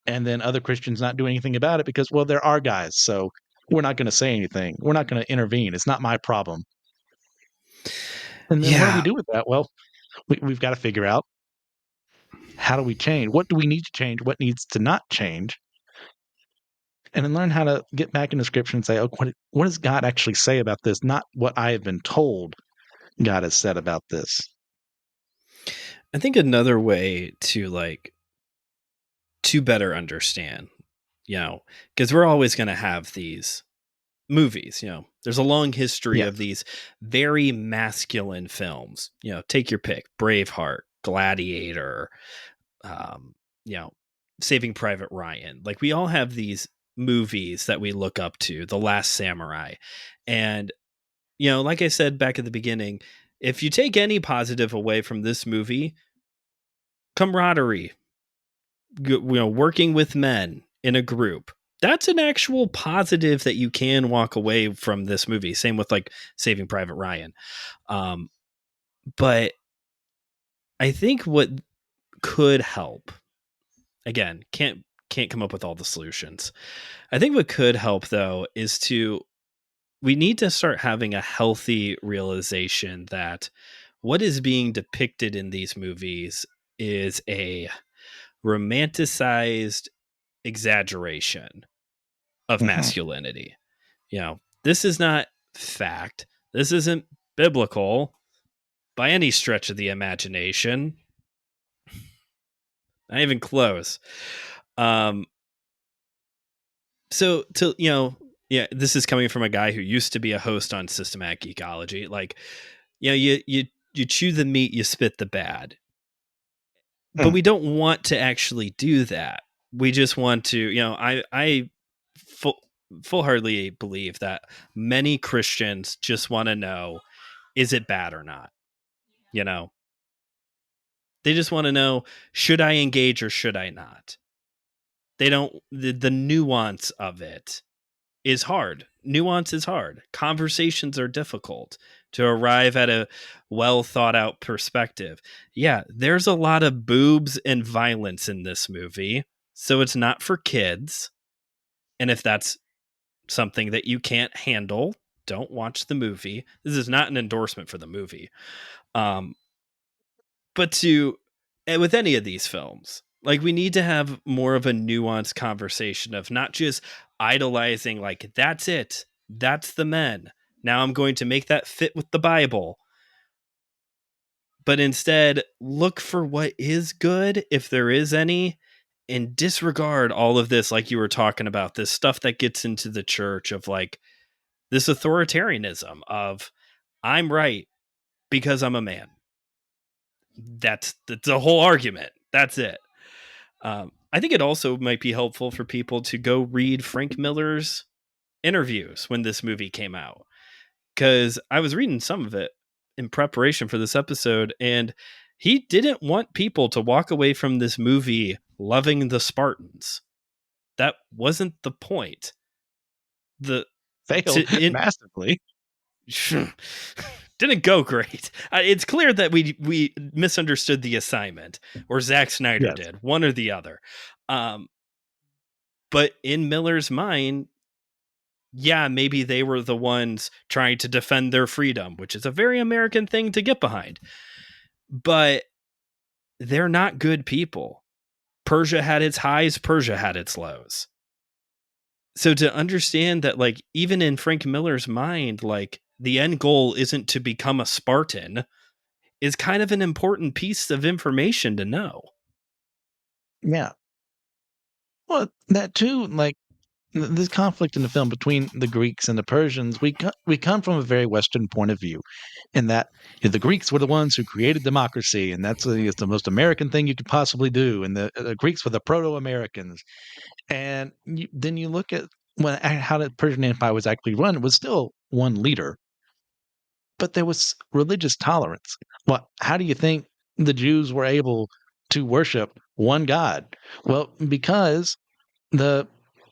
And then other Christians not doing anything about it because, well, there are guys, so we're not going to say anything. We're not going to intervene. It's not my problem. And then what do we Yeah. do with that? Well, we've got to figure out, how do we change? What do we need to change? What needs to not change? And then learn how to get back into scripture and say, oh, what does God actually say about this? Not what I have been told God has said about this. I think another way to, like, to better understand, because we're always going to have these movies, there's a long history Yes. of these very masculine films, take your pick: Braveheart, Gladiator, um, you know, Saving Private Ryan. Like, we all have these movies that we look up to, The Last Samurai. And, like I said back at the beginning, if you take any positive away from this movie, camaraderie, working with men in a group, that's an actual positive that you can walk away from this movie. Same with, like, Saving Private Ryan. Um, but I think what could help, again, can't come up with all the solutions. I think what could help, though, we need to start having a healthy realization that what is being depicted in these movies is a romanticized exaggeration of Mhm. masculinity. This is not fact. This isn't biblical by any stretch of the imagination. Not even close. Um, so to yeah, this is coming from a guy who used to be a host on Systematic Geekology. Like, you chew the meat, you spit the bad. But Mm. we don't want to actually do that. We just want to, I full full heartedly believe that many Christians just want to know, is it bad or not? You know, they just want to know, should I engage or should I not? They don't, the nuance of it is hard. Nuance is hard. Conversations are difficult to arrive at a well thought out perspective. Yeah, there's a lot of boobs and violence in this movie, so it's not for kids. And if that's something that you can't handle, don't watch the movie. This is not an endorsement for the movie. Um, but with any of these films, like, we need to have more of a nuanced conversation of not just idolizing, like, that's it, that's the men, now I'm going to make that fit with the Bible, but instead look for what is good, if there is any, and disregard all of this, like you were talking about, this stuff that gets into the church of, like, this authoritarianism of, I'm right because I'm a man. That's the whole argument. That's it. I think it also might be helpful for people to go read Frank Miller's interviews when this movie came out, because I was reading some of it in preparation for this episode, and he didn't want people to walk away from this movie loving the Spartans. That wasn't the point. The Failed to in massively. didn't go great. It's clear that we misunderstood the assignment, or Zack Snyder Yes. did, one or the other. Um, but in Miller's mind, yeah, maybe they were the ones trying to defend their freedom, which is a very American thing to get behind. But they're not good people. Persia had its highs, Persia had its lows. So to understand that, like, even in Frank Miller's mind, like, the end goal isn't to become a Spartan, is kind of an important piece of information to know. Yeah. Well, that too, like this conflict in the film between the Greeks and the Persians, we come from a very Western point of view, in that the Greeks were the ones who created democracy, and it's the most American thing you could possibly do, and the Greeks were the Proto-Americans. And then you look at how the Persian Empire was actually run. It was still one leader, but there was religious tolerance. Well, how do you think the Jews were able to worship one God? Well, because the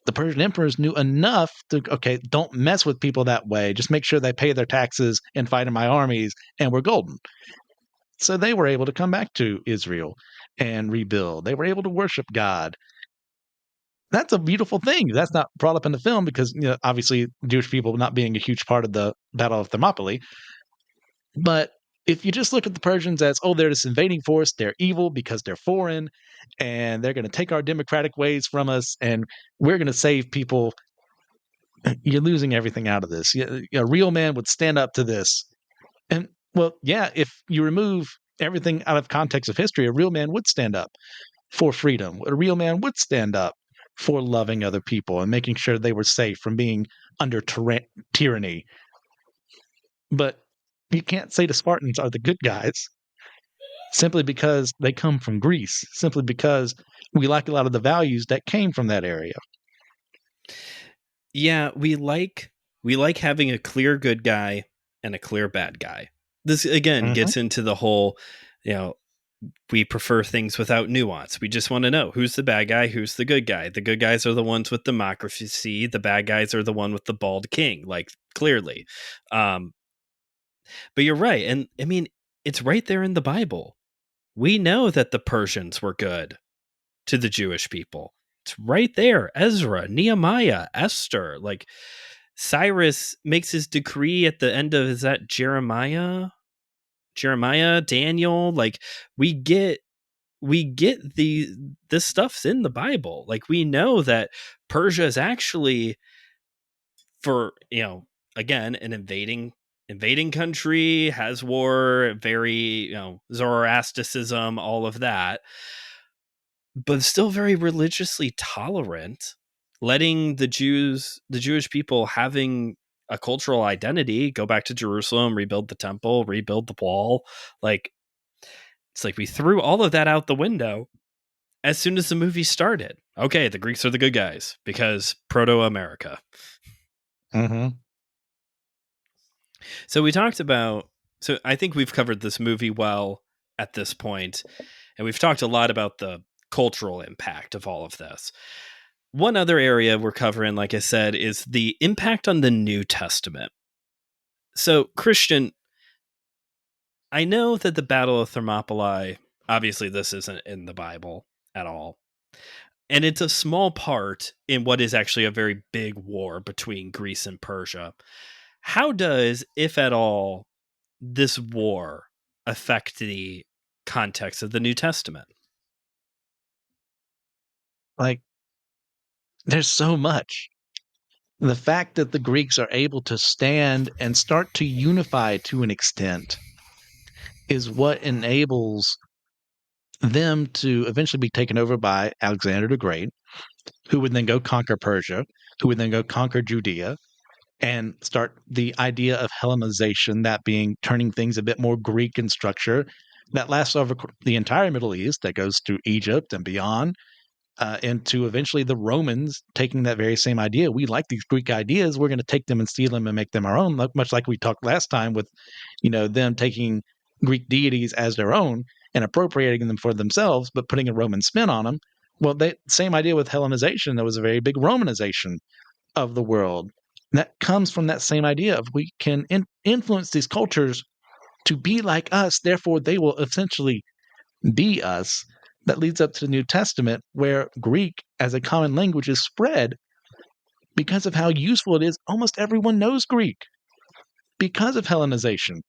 the Persian emperors knew enough to, okay, don't mess with people that way. Just make sure they pay their taxes and fight in my armies, and we're golden. So they were able to come back to Israel and rebuild. They were able to worship God. That's a beautiful thing. That's not brought up in the film because, obviously, Jewish people not being a huge part of the Battle of Thermopylae. But if you just look at the Persians as, oh, they're this invading force, they're evil because they're foreign, and they're going to take our democratic ways from us, and we're going to save people, you're losing everything out of this. A real man would stand up to this. And, well, yeah, if you remove everything out of context of history, a real man would stand up for freedom. A real man would stand up for loving other people and making sure they were safe from being under tyranny. But you can't say the Spartans are the good guys simply because they come from Greece, simply because we like a lot of the values that came from that area. Yeah, we like having a clear good guy and a clear bad guy. This again Mhm. gets into the whole, you know, we prefer things without nuance. We just want to know who's the bad guy, who's the good guy. The good guys are the ones with democracy. The bad guys are the one with the bald king, like, clearly. Um, but you're right. And I mean, it's right there in the Bible. We know that the Persians were good to the Jewish people. It's right there. Ezra, Nehemiah, Esther. Like, Cyrus makes his decree at the end of, is that Jeremiah? Jeremiah, Daniel. Like we get this stuff's in the Bible. Like we know that Persia is actually, for again, an invading country, has war, very Zoroastrianism, all of that, but still very religiously tolerant, letting the Jewish people having a cultural identity, go back to Jerusalem, rebuild the temple, rebuild the wall. Like it's like we threw all of that out the window as soon as the movie started. Okay, the Greeks are the good guys because Proto-America. Mm-hmm. So we talked about. So I think we've covered this movie well at this point, and we've talked a lot about the cultural impact of all of this. One other area we're covering, like I said, is the impact on the New Testament. So, Christian, I know that the Battle of Thermopylae, obviously, this isn't in the Bible at all. And it's a small part in what is actually a very big war between Greece and Persia. How does, if at all, this war affect the context of the New Testament? Like, there's so much. The fact that the Greeks are able to stand and start to unify to an extent is what enables them to eventually be taken over by Alexander the Great, who would then go conquer Persia, who would then go conquer Judea, and start the idea of Hellenization, that being turning things a bit more Greek in structure, that lasts over the entire Middle East, that goes to Egypt and beyond, and to eventually the Romans taking that very same idea. We like these Greek ideas. We're going to take them and steal them and make them our own, much like we talked last time with, them taking Greek deities as their own and appropriating them for themselves, but putting a Roman spin on them. Well, same idea with Hellenization. There was a very big Romanization of the world. And that comes from that same idea of we can influence these cultures to be like us, therefore they will essentially be us. That leads up to the New Testament, where Greek as a common language is spread because of how useful it is. Almost everyone knows Greek because of Hellenization.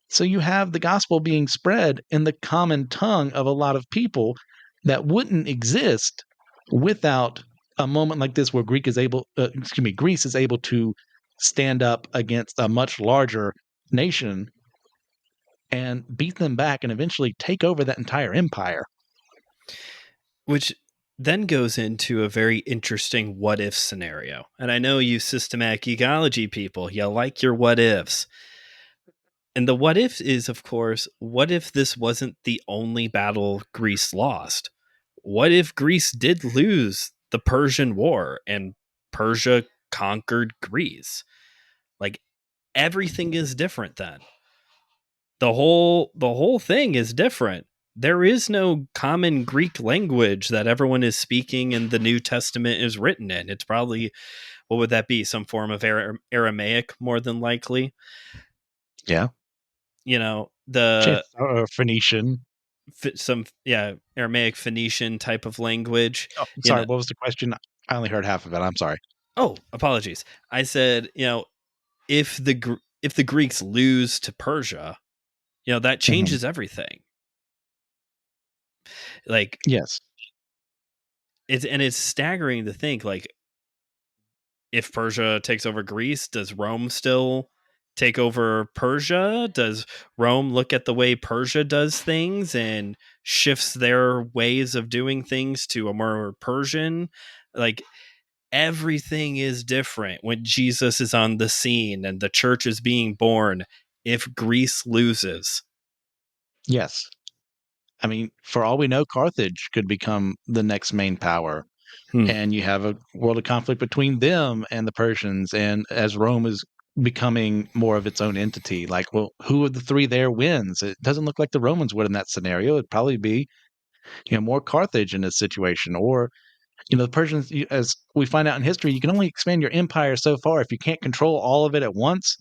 So you have the gospel being spread in the common tongue of a lot of people that wouldn't exist without a moment like this, where Greece is able to stand up against a much larger nation and beat them back and eventually take over that entire empire. Which then goes into a very interesting what if scenario. And I know you systematic geekology people, you like your what ifs. And the what if is, of course, what if this wasn't the only battle Greece lost? What if Greece did lose the Persian War and Persia conquered Greece? Like everything is different then. The whole thing is different. There is no common Greek language that everyone is speaking and the New Testament is written in. It's probably, what would that be? Some form of Aramaic, more than likely. Yeah. The Phoenician. some, yeah, Aramaic Phoenician type of language. Oh, You sorry. know, What was the question? I only heard half of it. I'm sorry. oh, apologies. I said, if the Greeks lose to Persia, that Mhm. changes everything. Like Yes. it's staggering to think, like, if Persia takes over Greece, does Rome still take over Persia? Does Rome look at the way Persia does things and shifts their ways of doing things to a more Persian? Like everything is different when Jesus is on the scene and the church is being born if Greece loses. Yes. I mean, for all we know, Carthage could become the next main power. Hmm. And you have a world of conflict between them and the Persians. And as Rome is becoming more of its own entity, like, well, who of the three there wins? It doesn't look like the Romans would in that scenario. It'd probably be, more Carthage in this situation. Or, the Persians, as we find out in history, you can only expand your empire so far. If you can't control all of it at once,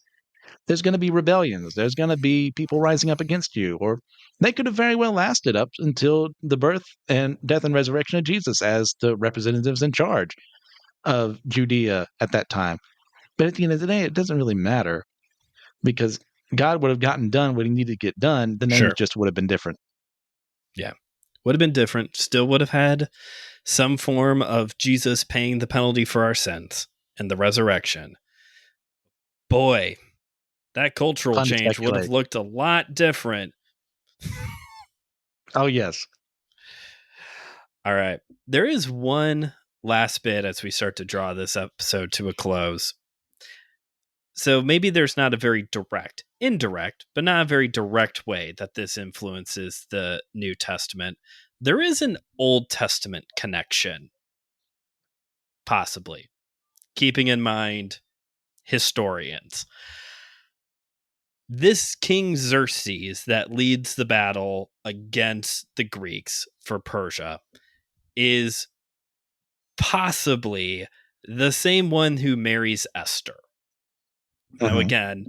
there's going to be rebellions. There's going to be people rising up against you. Or they could have very well lasted up until the birth and death and resurrection of Jesus as the representatives in charge of Judea at that time. But at the end of the day, it doesn't really matter because God would have gotten done what he needed to get done, the names Sure. just would have been different. Yeah. Would have been different. Still would have had some form of Jesus paying the penalty for our sins and the resurrection. Boy, that cultural Fun to change would have speculate. looked a lot different. Oh, yes. All right. There is one last bit as we start to draw this episode to a close. So maybe there's not a very indirect, but not a very direct way that this influences the New Testament. There is an Old Testament connection, possibly, keeping in mind historians. This King Xerxes that leads the battle against the Greeks for Persia is possibly the same one who marries Esther. Now, Mhm. again,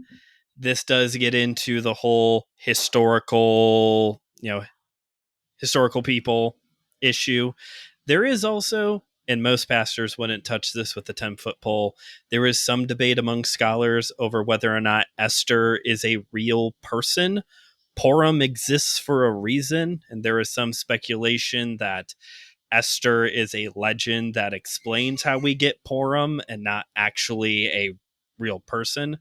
this does get into the whole historical people issue. There is also, and most pastors wouldn't touch this with a 10-foot pole, there is some debate among scholars over whether or not Esther is a real person. Purim exists for a reason, and there is some speculation that Esther is a legend that explains how we get Purim and not actually a real person.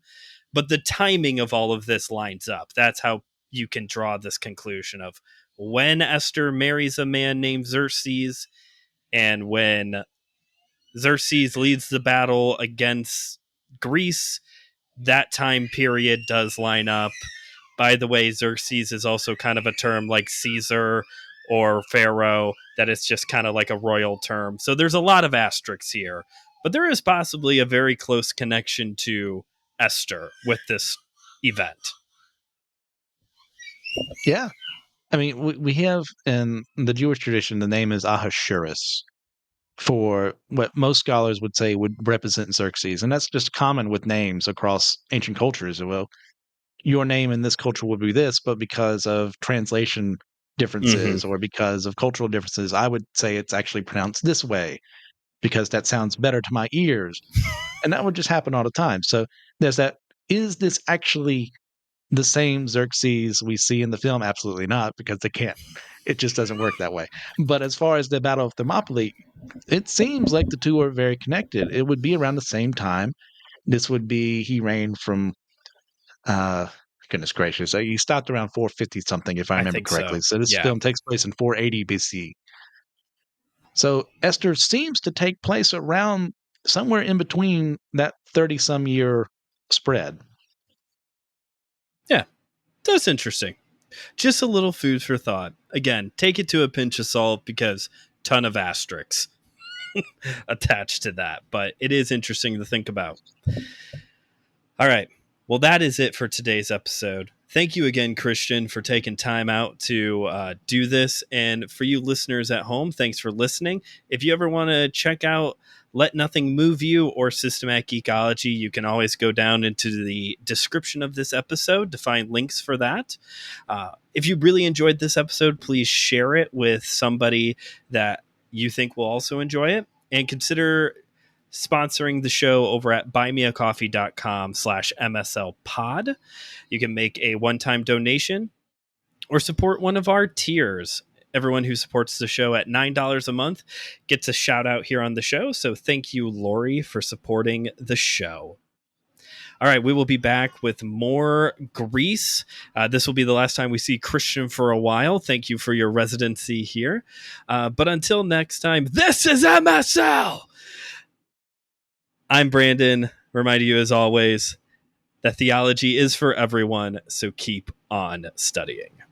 But the timing of all of this lines up. That's how you can draw this conclusion of when Esther marries a man named Xerxes and when Xerxes leads the battle against Greece. That time period does line up. By the way, Xerxes is also kind of a term like Caesar or Pharaoh, that it's just kind of like a royal term. So there's a lot of asterisks here, but there is possibly a very close connection to Esther with this event. Yeah. I mean, we have in the Jewish tradition, the name is Ahasuerus for what most scholars would say would represent Xerxes. And that's just common with names across ancient cultures. Well, your name in this culture will be this, but because of translation Mm-hmm. differences or because of cultural differences, I would say it's actually pronounced this way because that sounds better to my ears. And that would just happen all the time. So there's that. Is this actually the same Xerxes we see in the film? Absolutely not, because they can't. It just doesn't work that way. But as far as the Battle of Thermopylae, it seems like the two are very connected. It would be around the same time. This would be he reigned from uh goodness gracious. He stopped around 450 something if I I remember think correctly. so. So this Yeah. film takes place in 480 BC. So Esther seems to take place around somewhere in between that 30 some year spread. Yeah. That's interesting. Just a little food for thought. Again, take it to a pinch of salt because ton of asterisks attached to that, but it is interesting to think about. All right. Well, that is it for today's episode. Thank you again, Christian, for taking time out to do this. And for you listeners at home, thanks for listening. If you ever want to check out Let Nothing Move You or Systematic Geekology, you can always go down into the description of this episode to find links for that. If you really enjoyed this episode, please share it with somebody that you think will also enjoy it. And consider sponsoring the show over at buymeacoffee.com/MSL pod. You can make a one-time donation or support one of our tiers. Everyone who supports the show at $9 a month gets a shout out here on the show. So thank you, Lori, for supporting the show. All right, we will be back with more Greece. This will be the last time we see Christian for a while. Thank you for your residency here. But until next time, this is MSL. I'm Brandon, reminding you as always that theology is for everyone, so keep on studying.